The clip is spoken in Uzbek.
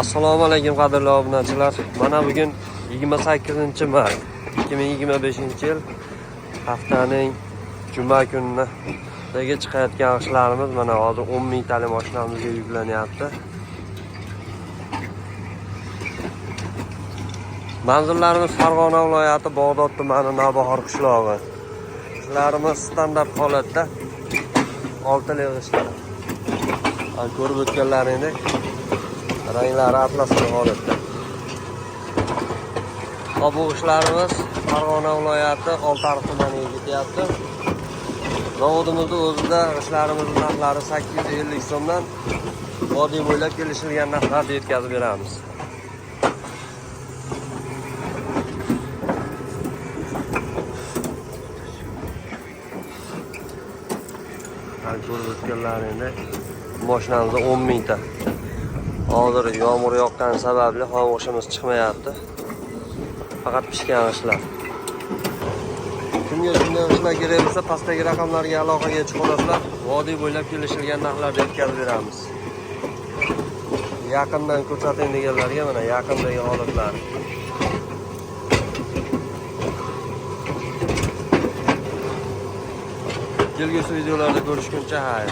Assalomu alaykum qadrli obunachilar. Mana bugun 28-mart 2025-yil haftaning juma kunidagi chiqayotgan ishlarimiz mana hozir 10 mingtalik mashinamizga yuklanyapti. Manzillarimiz Farg'ona viloyati Bog'dod tumani Navbahor qishlog'i. Ishlarimiz standart holatda 6 yig'ishlar. Ko'rib o'tganlaringdek ranglari atlasli holatda. Bu ishlarimiz Farg'ona viloyati Oltiariq tumaniga ketyapti. Zavodimizning o'zida ishlarimiz narxlari 850 so'mdan vodiy bo'ylab kelishilgan narxlarda yetkazib beramiz. Ko'rib o'tganlaringdek mashinamizda 10 mingta. Hozir yomg'ir yoqqani sababli havoshimiz chiqmayapti. Faqat pishgan ishlar. Kimga shunday ishlar kerak bo'lsa, pastdagi raqamlarga aloqaga chiqasizlar. Vodiy bo'ylab kelishilgan narxlarda yetkazib beramiz. Yaqindan ko'rsating deganlarga mana yaqindagi holatlar. Kelgusi videolarda ko'rishguncha xayr.